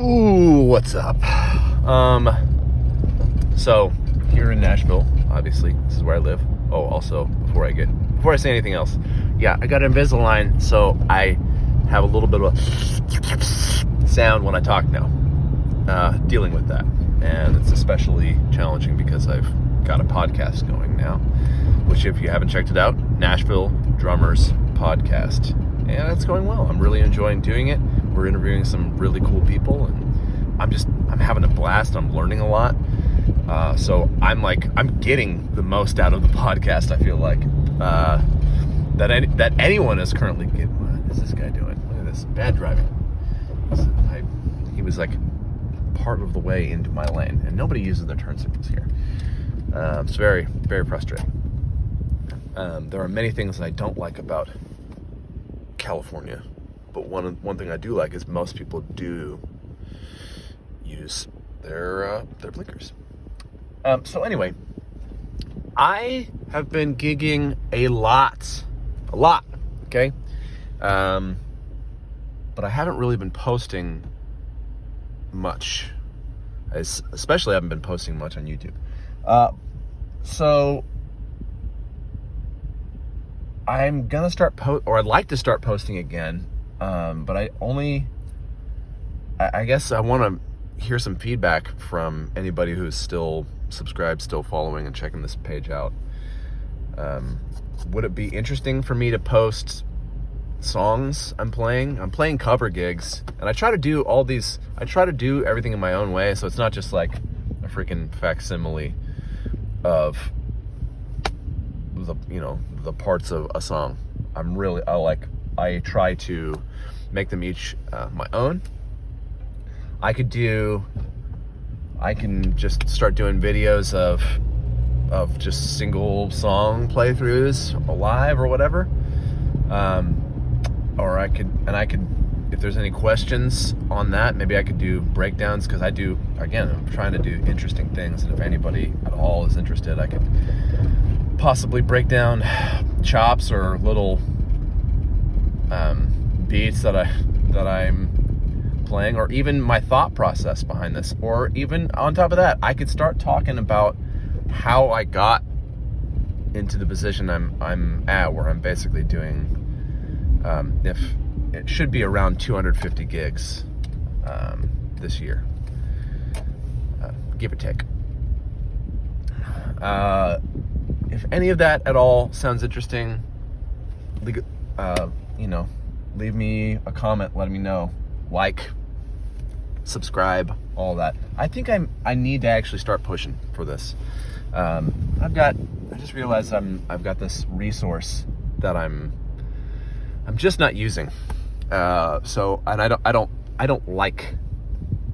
Ooh, what's up? So here in Nashville, obviously, this is where I live. Oh, also, before I say anything else, yeah, I got Invisalign, so I have a little bit of a sound when I talk now. Dealing with that, and it's especially challenging because I've got a podcast going now, which, if you haven't checked it out, Nashville Drummers Podcast, and it's going well. I'm really enjoying doing it. We're interviewing some really cool people, and I'm having a blast. I'm learning a lot. So I'm getting the most out of the podcast. I feel like that anyone is currently getting. What is this guy doing? Look at this, bad driving. He was like part of the way into my lane, and nobody uses their turn signals here. It's very, very frustrating. There are many things that I don't like about California, but one thing I do like is most people do use their blinkers. So anyway, I have been gigging a lot, okay? But I haven't really been posting much. Especially I haven't been posting much on YouTube. So I'm gonna I'd like to start posting again, but I guess I want to hear some feedback from anybody who's still subscribed, still following, and checking this page out. Would it be interesting for me to post songs I'm playing? I'm playing cover gigs, and I try to do everything in my own way, so it's not just like a freaking facsimile of the parts of a song. I try to make them each my own. I can just start doing videos of just single song playthroughs live or whatever. Or I could, if there's any questions on that, maybe I could do breakdowns, because I'm trying to do interesting things, and if anybody at all is interested, I could possibly break down chops or little beats that I'm playing, or even my thought process behind this. Or even on top of that, I could start talking about how I got into the position I'm at, where I'm basically doing if it should be around 250 gigs this year, give or take. If any of that at all sounds interesting, leave me a comment, let me know, like, subscribe, all that. I think I need to actually start pushing for this. I just realized I've got this resource that I'm just not using. So I don't like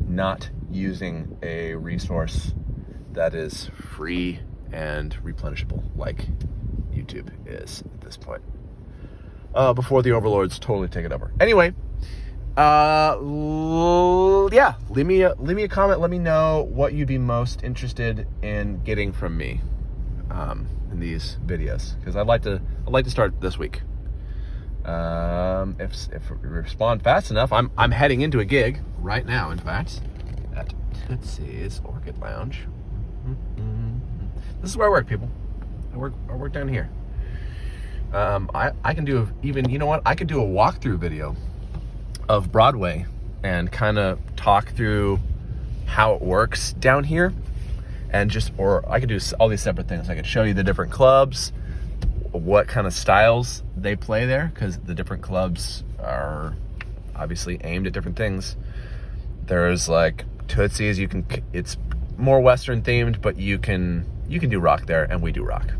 not using a resource that is free and replenishable like YouTube is at this point. Before the overlords totally take it over. Anyway, yeah, leave me a comment. Let me know what you'd be most interested in getting from me in these videos, because I'd like to start this week. If we respond fast enough, I'm heading into a gig right now, in fact, at Tootsie's Orchid Lounge. This is where I work, people. I work down here. I can do I could do a walkthrough video of Broadway and kind of talk through how it works down here, or I could do all these separate things. I could show you the different clubs, what kind of styles they play there, because the different clubs are obviously aimed at different things. There's like Tootsie's, it's more Western themed, but you can do rock there, and we do rock.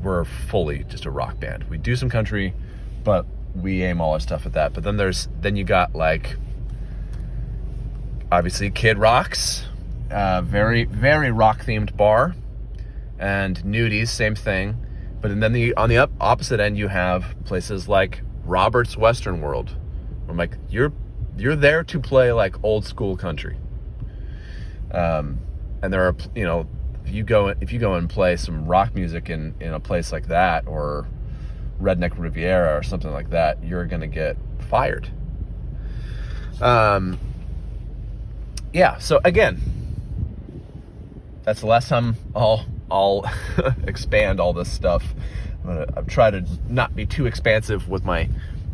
We're fully just a rock band. We do some country, but we aim all our stuff at that. But then you got, like, obviously Kid Rock's, very, very rock themed bar, and Nudies, same thing. But then on the opposite end, you have places like Robert's Western World. I'm like, you're there to play like old school country. And there are, if you go and play some rock music in a place like that, or Redneck Riviera or something like that, you're gonna get fired. yeah, so again, that's the last time I'll expand all this stuff. I've tried to not be too expansive with my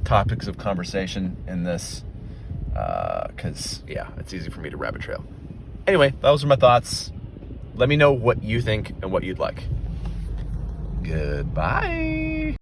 topics of conversation in this, because, yeah, it's easy for me to rabbit trail. Anyway, those are my thoughts. Let me know what you think and what you'd like. Goodbye.